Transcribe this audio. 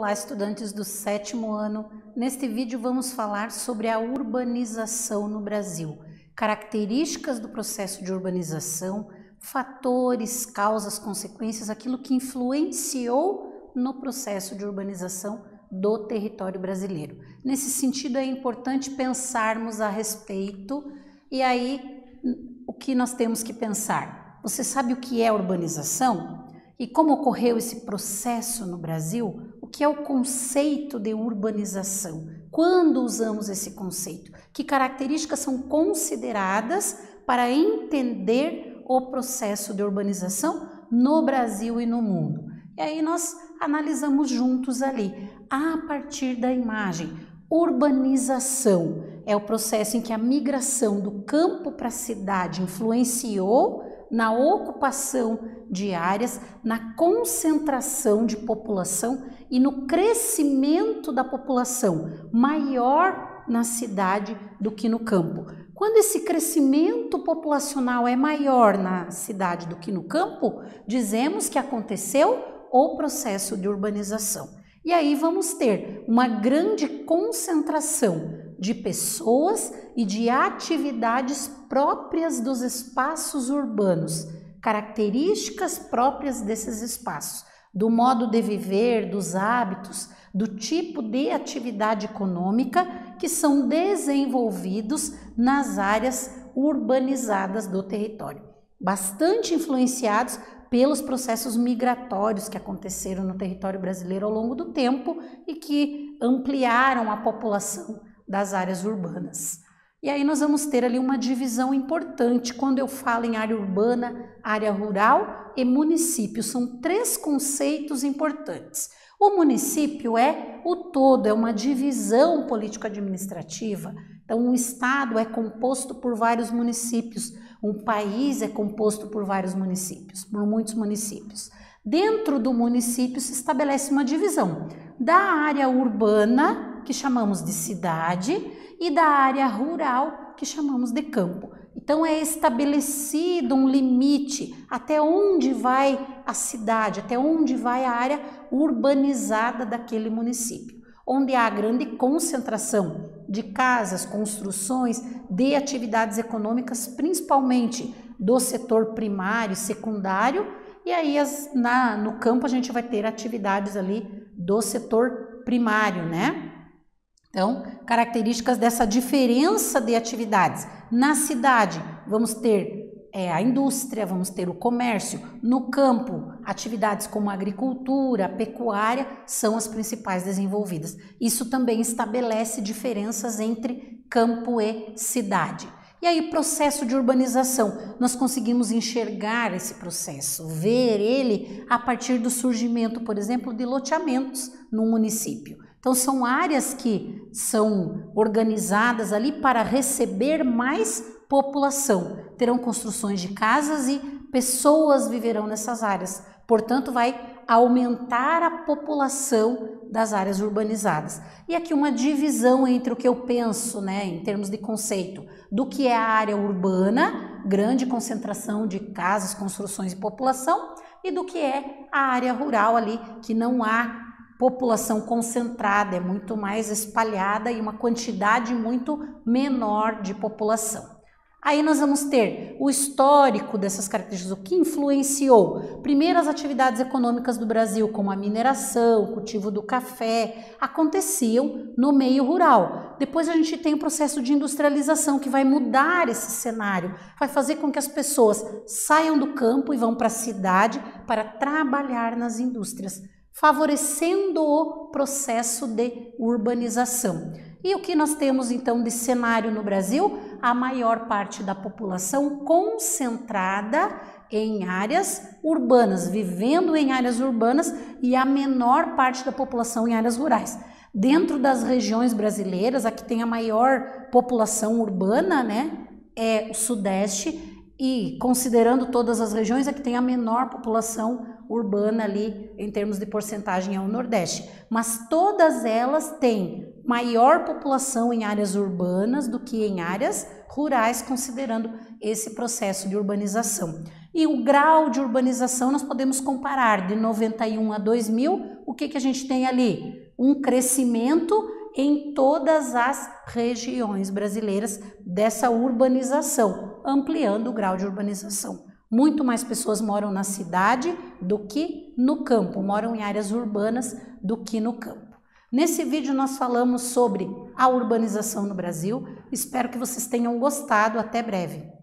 Olá, estudantes do 7º ano. Neste vídeo vamos falar sobre a urbanização no Brasil, características do processo de urbanização, fatores, causas, consequências, aquilo que influenciou no processo de urbanização do território brasileiro. Nesse sentido, é importante pensarmos a respeito. E aí, o que nós temos que pensar? Você sabe o que é urbanização? E como ocorreu esse processo no Brasil? O que é o conceito de urbanização? Quando usamos esse conceito? Que características são consideradas para entender o processo de urbanização no Brasil e no mundo? E aí nós analisamos juntos ali, a partir da imagem. Urbanização é o processo em que a migração do campo para a cidade influenciou na ocupação de áreas, na concentração de população e no crescimento da população maior na cidade do que no campo. Quando esse crescimento populacional é maior na cidade do que no campo, dizemos que aconteceu o processo de urbanização. E aí vamos ter uma grande concentração de pessoas e de atividades próprias dos espaços urbanos, características próprias desses espaços, do modo de viver, dos hábitos, do tipo de atividade econômica que são desenvolvidos nas áreas urbanizadas do território, bastante influenciados pelos processos migratórios que aconteceram no território brasileiro ao longo do tempo e que ampliaram a população das áreas urbanas. E aí nós vamos ter ali uma divisão importante quando eu falo em área urbana, área rural e município. São três conceitos importantes. O município é o todo, é uma divisão político-administrativa. Então, um estado é composto por vários municípios, um país é composto por vários municípios, por muitos municípios. Dentro do município se estabelece uma divisão da área urbana, que chamamos de cidade, e da área rural, que chamamos de campo. Então é estabelecido um limite até onde vai a cidade, até onde vai a área urbanizada daquele município, onde há grande concentração de casas, construções, de atividades econômicas, principalmente do setor primário e secundário, e aí no campo a gente vai ter atividades ali do setor primário, né? Então, características dessa diferença de atividades. Na cidade, vamos ter a indústria, vamos ter o comércio. No campo, atividades como a agricultura, a pecuária são as principais desenvolvidas. Isso também estabelece diferenças entre campo e cidade. E aí, processo de urbanização, nós conseguimos enxergar esse processo, ver ele a partir do surgimento, por exemplo, de loteamentos no município. Então, são áreas que são organizadas ali para receber mais população. Terão construções de casas e pessoas viverão nessas áreas. Portanto, vai aumentar a população das áreas urbanizadas. E aqui uma divisão entre o que eu penso, né, em termos de conceito, do que é a área urbana, grande concentração de casas, construções e população, e do que é a área rural ali, que não há população concentrada, é muito mais espalhada e uma quantidade muito menor de população. Aí nós vamos ter o histórico dessas características, o que influenciou. Primeiro, as atividades econômicas do Brasil, como a mineração, o cultivo do café, aconteciam no meio rural. Depois a gente tem o processo de industrialização, que vai mudar esse cenário, vai fazer com que as pessoas saiam do campo e vão para a cidade para trabalhar nas indústrias, favorecendo o processo de urbanização. E o que nós temos então de cenário no Brasil? A maior parte da população concentrada em áreas urbanas, vivendo em áreas urbanas, e a menor parte da população em áreas rurais. Dentro das regiões brasileiras, a que tem a maior população urbana, né, é o Sudeste, e considerando todas as regiões, a que tem a menor população urbana ali, em termos de porcentagem, é o Nordeste. Mas todas elas têm maior população em áreas urbanas do que em áreas rurais, considerando esse processo de urbanização. E o grau de urbanização nós podemos comparar de 91 a 2000, o que a gente tem ali? Um crescimento em todas as regiões brasileiras dessa urbanização, ampliando o grau de urbanização. Muito mais pessoas moram na cidade do que no campo, moram em áreas urbanas do que no campo. Nesse vídeo nós falamos sobre a urbanização no Brasil. Espero que vocês tenham gostado. Até breve.